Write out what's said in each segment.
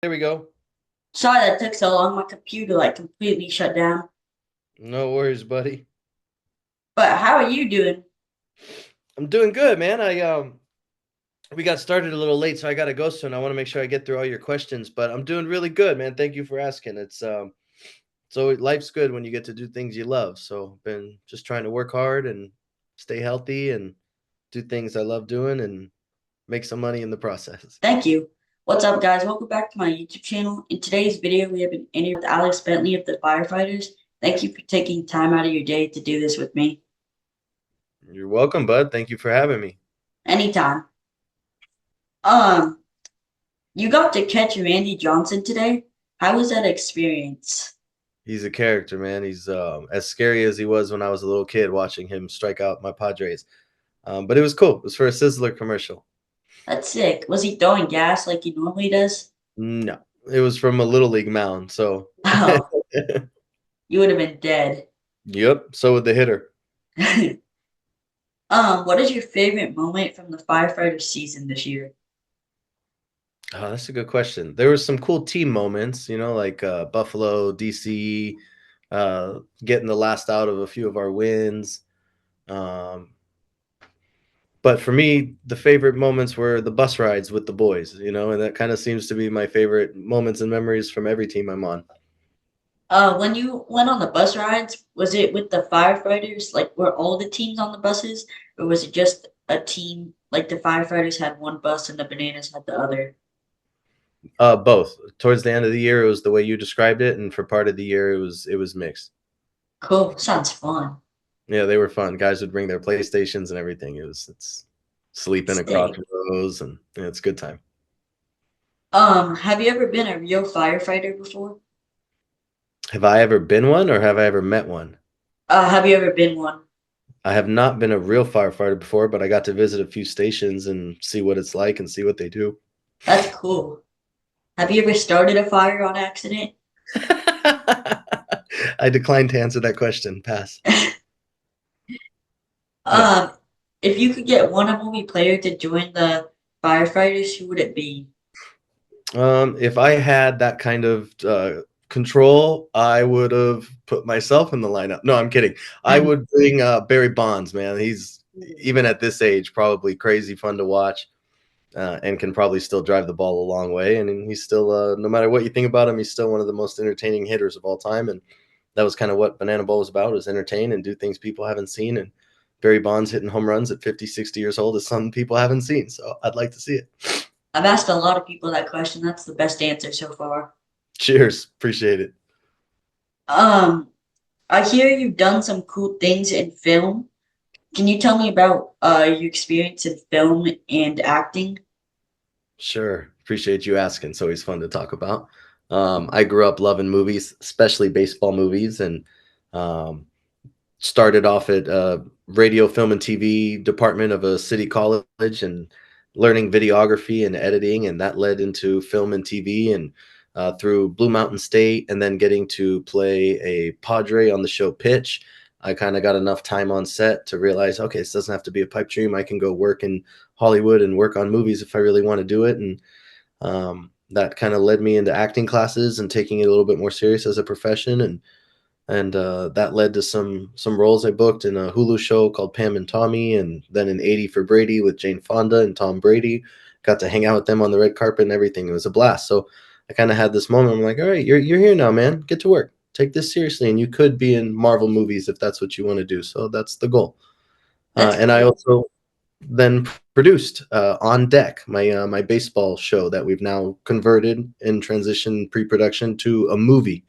There we go. Sorry that took so long. My computer like completely shut down. No worries, buddy. But how are you doing? I'm doing good, man. I we got started a little late, so I gotta go soon. I want to make sure I get through all your questions, but I'm doing really good, man. Thank you for asking. So life's good when you get to do things you love. So been just trying to work hard and stay healthy and do things I love doing and make some money in the process. Thank you. What's up, guys? Welcome back to my YouTube channel. In today's video, we have an interview with Alex Bentley of the Firefighters. Thank you for taking time out of your day to do this with me. You're welcome, bud. Thank you for having me. Anytime. Um, you got to catch Randy Johnson today. How was that experience? He's a character, man. He's as scary as he was when I was a little kid watching him strike out my Padres. But it was cool. It was for a Sizzler commercial. That's sick. Was he throwing gas like he normally does? No, it was from a little league mound. So, Oh, you would have been dead. yep. So would the hitter. What is your favorite moment from the Firefighters season this year? Oh, that's a good question. There was some cool team moments, like Buffalo, DC, getting the last out of a few of our wins. Um, but for me, the favorite moments were the bus rides with the boys, and that kind of seems to be my favorite moments and memories from every team I'm on. When you went on the bus rides, was it with the firefighters? Like, were all the teams on the buses, or was it just a team? Like the firefighters had one bus and the bananas had the other. Both. Towards the end of the year, it was the way you described it, and for part of the year, it was mixed. Cool. Sounds fun. Yeah, they were fun. Guys would bring their PlayStations and everything. It's sleeping across Sick. rows, and yeah, it's a good time. Have you ever been a real firefighter before? Have I ever been one, or have I ever met one? Have you ever been one? I have not been a real firefighter before, but I got to visit a few stations and see what it's like and see what they do. That's cool. Have you ever started a fire on accident? I declined to answer that question. Pass. No. Um, if you could get one movie player to join the firefighters, who would it be? If I had that kind of control, I would have put myself in the lineup. No, I'm kidding. I would bring Barry Bonds, man. He's even at this age probably crazy fun to watch, and can probably still drive the ball a long way. And he's still, no matter what you think about him, he's still one of the most entertaining hitters of all time. And that was kind of what Banana Bowl was about: is entertain and do things people haven't seen. And Barry Bonds hitting home runs at 50, 60 years old is something people haven't seen. So I'd like to see it. I've asked a lot of people that question. That's the best answer so far. Cheers. Appreciate it. Um, I hear you've done some cool things in film. Can you tell me about your experience in film and acting? Sure. Appreciate you asking. It's always fun to talk about. I grew up loving movies, especially baseball movies, and um, started off at radio, film, and TV department of a city college and learning videography and editing, and that led into film and TV and through Blue Mountain State, and then getting to play a Padre on the show Pitch. I kind of got enough time on set to realize, okay, this doesn't have to be a pipe dream. I can go work in Hollywood and work on movies if I really want to do it. And that kind of led me into acting classes and taking it a little bit more serious as a profession. And that led to some roles I booked in a Hulu show called Pam and Tommy, and then in 80 for Brady with Jane Fonda and Tom Brady. Got to hang out with them on the red carpet and everything. It was a blast. So I kind of had this moment. I'm like, all right, you're here now, man. Get to work. Take this seriously, and you could be in Marvel movies if that's what you want to do. So that's the goal. That's And I cool. also then produced On Deck, my baseball show that we've now converted in transition pre-production to a movie.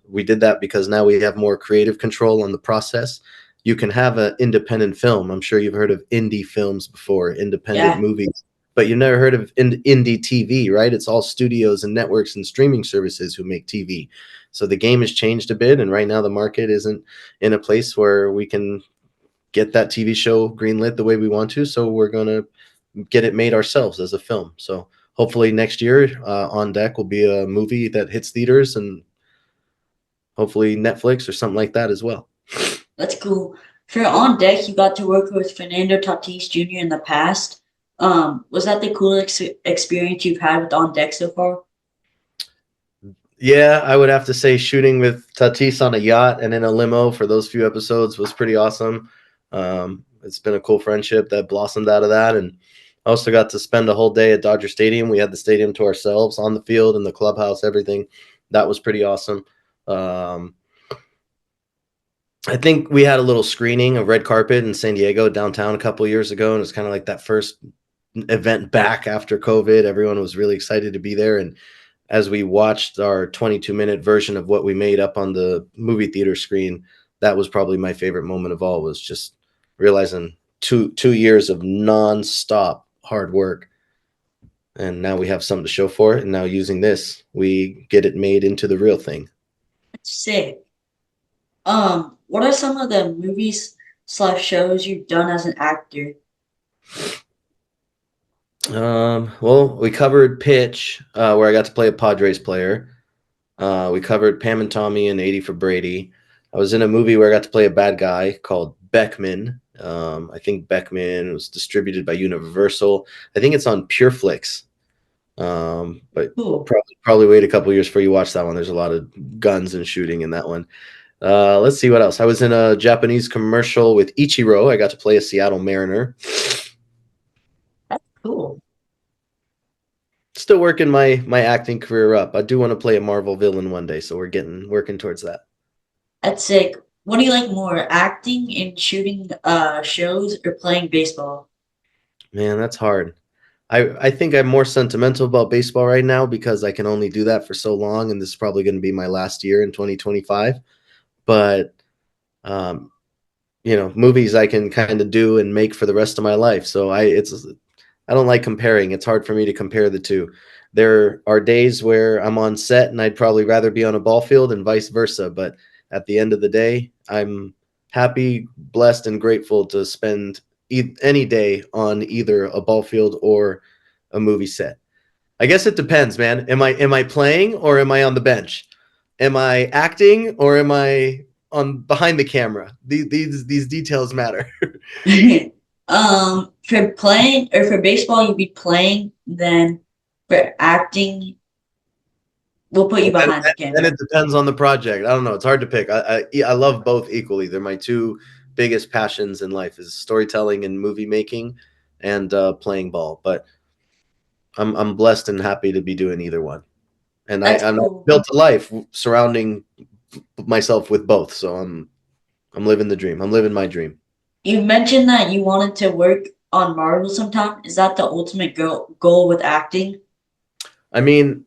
We did that because now we have more creative control on the process. You can have an independent film. I'm sure you've heard of indie films before, independent Yeah, movies, but you've never heard of indie TV, right? It's all studios and networks and streaming services who make TV. So the game has changed a bit, and right now the market isn't in a place where we can get that TV show greenlit the way we want to. So we're gonna get it made ourselves as a film. So hopefully next year, On Deck will be a movie that hits theaters and hopefully Netflix or something like that as well. that's cool. For On Deck, you got to work with Fernando Tatis Jr. in the past. Was that the coolest experience you've had with On Deck so far? Yeah, I would have to say shooting with Tatis on a yacht and in a limo for those few episodes was pretty awesome. It's been a cool friendship that blossomed out of that, and I also got to spend a whole day at Dodger Stadium. We had the stadium to ourselves on the field and the clubhouse, everything. That was pretty awesome. Um, I think we had a little screening of Red Carpet in San Diego downtown a couple years ago, and it's kind of like that first event back after COVID. Everyone was really excited to be there, and as we watched our 22-minute version of what we made up on the movie theater screen, that was probably my favorite moment of all. Was just realizing two years of nonstop hard work, and now we have something to show for it. And now using this, we get it made into the real thing. That's sick. What are some of the movies slash shows you've done as an actor? Well, we covered Pitch, where I got to play a Padres player. We covered Pam and Tommy and 80 for Brady. I was in a movie where I got to play a bad guy called Beckman. I think Beckman was distributed by Universal. I think it's on PureFlix. But Cool. probably wait a couple years before you watch that one. There's a lot of guns and shooting in that one. Let's see what else. I was in a Japanese commercial with Ichiro. I got to play a Seattle Mariner. That's cool. Still working my acting career up. I do want to play a Marvel villain one day, so we're getting working towards that. That's sick. What do you like more, acting and shooting shows or playing baseball? Man, that's hard. I think I'm more sentimental about baseball right now because I can only do that for so long, and this is probably going to be my last year in 2025. But um, movies I can kind of do and make for the rest of my life. So I don't like comparing. It's hard for me to compare the two. There are days where I'm on set and I'd probably rather be on a ball field and vice versa. But at the end of the day, I'm happy, blessed, and grateful to spend any day on either a ball field or a movie set. I guess it depends, man. Am I playing or am I on the bench? Am I acting or am I on behind the camera? These details matter. For playing or for baseball, you'd be playing. Then for acting, we'll put you And, behind the and camera. it depends on the project. I don't know. It's hard to pick. I love both equally. They're my two biggest passions in life: is storytelling and movie making, and playing ball. But I'm blessed and happy to be doing either one. And That's I'm cool. built a life surrounding myself with both. So I'm living the dream. I'm living my dream. You mentioned that you wanted to work on Marvel sometime. Is that the ultimate goal with acting? I mean,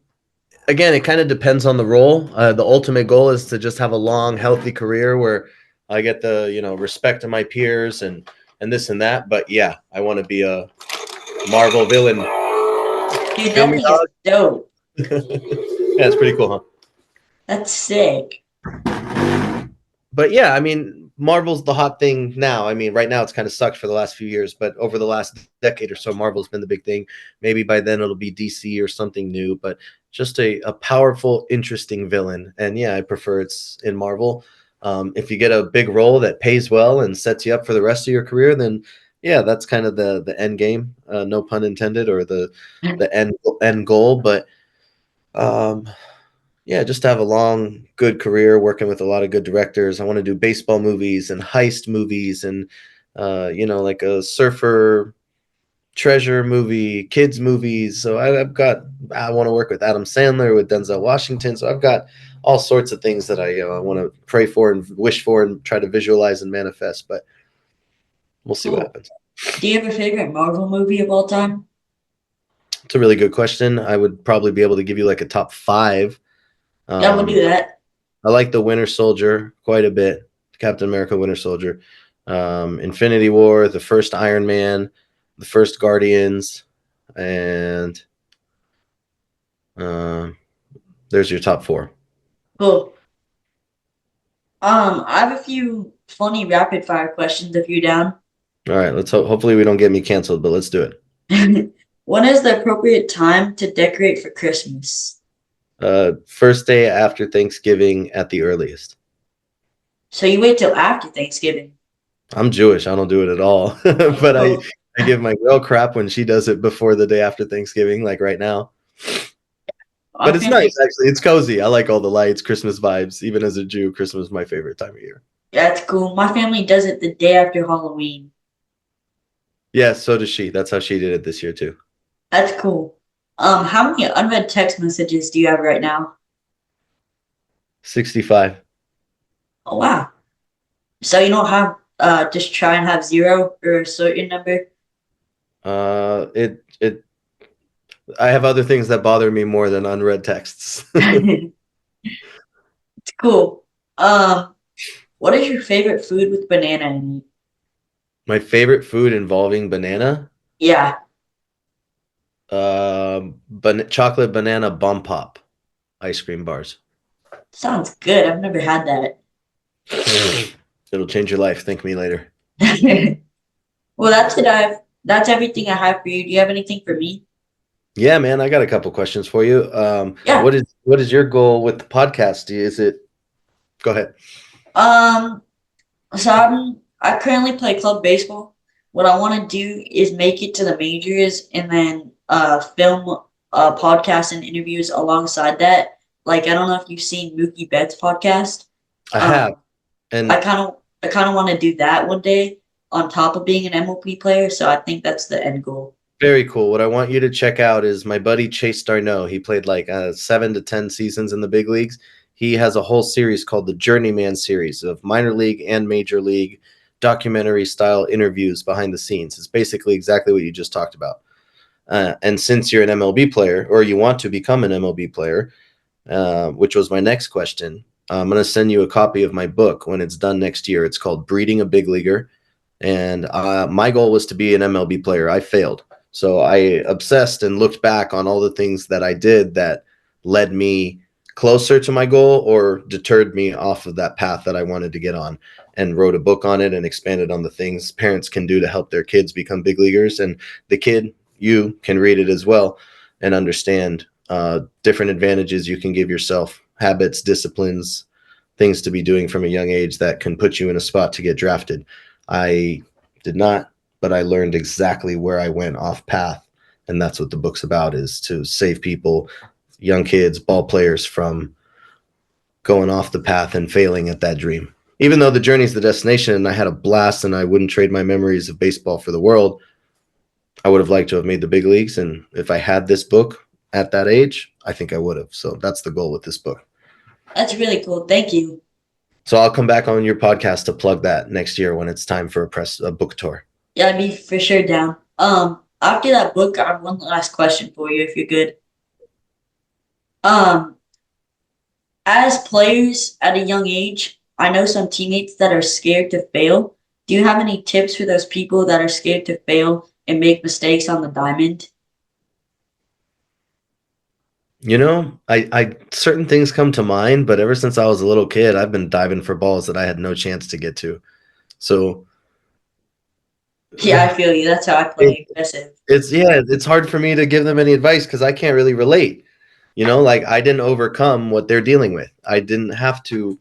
again, it kind of depends on the role. The ultimate goal is to just have a long, healthy career where I get the respect of my peers and this and that. But yeah, I want to be a Marvel villain. Dude, Feel that me, thing is dope. dog? Yeah, it's pretty cool, huh? That's sick. But yeah, I mean, Marvel's the hot thing now. I mean, right now it's kind of sucked for the last few years, but over the last decade or so, Marvel's been the big thing. Maybe by then it'll be DC or something new, but just a powerful, interesting villain. And yeah, I prefer it's in Marvel. If you get a big role that pays well and sets you up for the rest of your career, then yeah, that's kind of the end game. No pun intended, or the end goal. But um, yeah, just to have a long, good career working with a lot of good directors. I want to do baseball movies and heist movies and, like a surfer treasure movie, kids movies. So I want to work with Adam Sandler, with Denzel Washington. So I've got all sorts of things that I want to pray for and wish for and try to visualize and manifest. But we'll see what Cool. happens. Do you have a favorite Marvel movie of all time? It's a really good question. I would probably be able to give you like a top five. Yeah, we'll do Um, that. I like the Winter Soldier quite a bit. Captain America Winter Soldier. Infinity War, the first Iron Man, the first Guardians, and uh, there's your top four. Cool. I have a few funny rapid fire questions if you're down. All right, let's hopefully we don't get me canceled, but let's do it. When is the appropriate time to decorate for Christmas? First day after Thanksgiving at the earliest. So you wait till after Thanksgiving. I'm Jewish. I don't do it at all, but Cool. I give my girl crap when she does it before the day after Thanksgiving, like right now. My But it's nice family, actually. It's cozy. I like all the lights, Christmas vibes. Even as a Jew, Christmas is my favorite time of year. that's cool. My family does it the day after Halloween. Yeah, so does she. That's how she did it this year too. That's cool. How many unread text messages do you have right now? 65. Oh wow. So you don't have just try and have zero or a certain number. It I have other things that bother me more than unread texts. It's cool. Um, what is your favorite food with banana in it? My favorite food involving banana, Yeah, chocolate banana bum pop ice cream bars. sounds good. I've never had It'll change your life. Thank me later. that. Well, that's everything I have for you. Do you have anything for me? Yeah, man, I got a couple questions for you. Yeah. What is your goal with the podcast? Is it Go ahead. Um, so I currently play club baseball. What I want to do is make it to the majors and then film podcasts and interviews alongside that. Like I don't know if you've seen Mookie Betts podcast. I have, Um, I and kind of I kind of want to do that one day on top of being an MLB player. So I think that's the end goal. very cool. What I want you to check out is my buddy Chase Darno. He played like 7 to 10 seasons in the big leagues. He has a whole series called the Journeyman series of minor league and major league documentary style interviews behind the scenes. It's basically exactly what you just talked about. And since you're an MLB player or you want to become an MLB player, which was my next question, I'm going to send you a copy of my book when it's done next year. It's called Breeding a Big Leaguer. And my goal was to be an MLB player. I failed. So I obsessed and looked back on all the things that I did that led me closer to my goal or deterred me off of that path that I wanted to get on, and wrote a book on it and expanded on the things parents can do to help their kids become big leaguers. And the kid, you can read it as well and understand different advantages you can give yourself, habits, disciplines, things to be doing from a young age that can put you in a spot to get drafted. I did not, but I learned exactly where I went off path. And that's what the book's about, is to save people, young kids, ball players, from going off the path and failing at that dream. Even though the journey's the destination and I had a blast and I wouldn't trade my memories of baseball for the world, I would have liked to have made the big leagues. And if I had this book at that age, I think I would have. So that's the goal with this book. That's really cool. Thank you. So I'll come back on your podcast to plug that next year when it's time for a book tour. Yeah, I'd be for sure down. After that book, I have one last question for you, if you're good. Um, as players at a young age, I know some teammates that are scared to fail. Do you have any tips for those people that are scared to fail and make mistakes on the diamond? I certain things come to mind, but ever since I was a little kid, I've been diving for balls that I had no chance to get to. So Yeah, I feel you. That's how I it, play aggressive. it's hard for me to give them any advice because I can't really relate. Like I didn't overcome what they're dealing with. I didn't have to.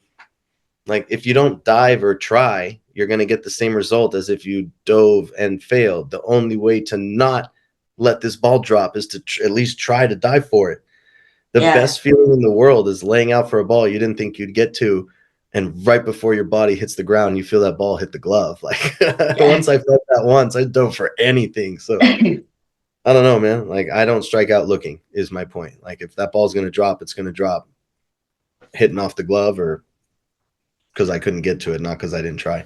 Like, if you don't dive or try, you're going to get the same result as if you dove and failed. The only way to not let this ball drop is to at least try to dive for it. The Yeah, best feeling in the world is laying out for a ball you didn't think you'd get to, and right before your body hits the ground, you feel that ball hit the glove. Like yeah. once I felt that once, I dove for anything. So I don't know, man. Like I don't strike out looking is my point. Like if that ball's gonna drop, it's gonna drop hitting off the glove or because I couldn't get to it, not because I didn't try.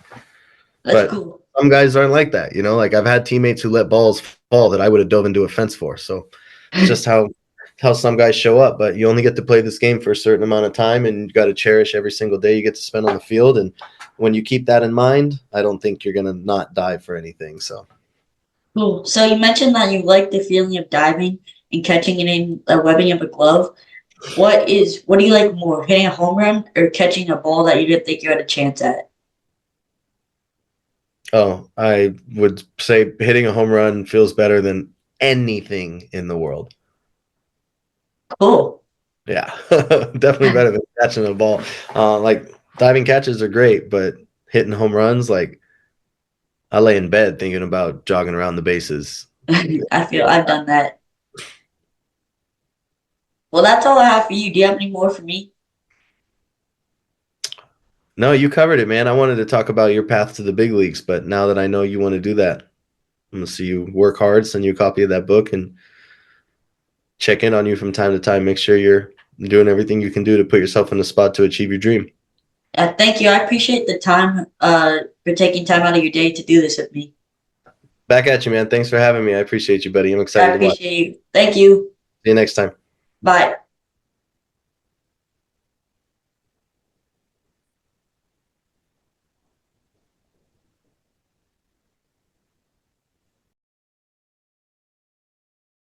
That's But cool. some guys aren't like that. Like I've had teammates who let balls fall that I would have dove into a fence for. So it's just how some guys show up. But you only get to play this game for a certain amount of time, and you got to cherish every single day you get to spend on the field. And when you keep that in mind, I don't think you're gonna not dive for anything. So Cool. So you mentioned that you like the feeling of diving and catching it in the webbing of a glove. What do you like more, hitting a home run or catching a ball that you didn't think you had a chance at? I would say hitting a home run feels better than anything in the world. Cool. Yeah, definitely better than catching a ball. Like diving catches are great, but hitting home runs, like I lay in bed thinking about jogging around the bases. I feel I've done that. Well, that's all I have for you. Do you have any more for me? No, you covered it, man. I wanted to talk about your path to the big leagues, but now that I know you want to do that, I'm gonna see you work hard, send you a copy of that book, and check in on you from time to time. Make sure you're doing everything you can do to put yourself in a spot to achieve your dream. Thank you. I appreciate the time for taking time out of your day to do this with me. Back at you, man. Thanks for having me. I appreciate you, buddy. I'm I excited to watch. appreciate you. Thank you. See you next time. Bye.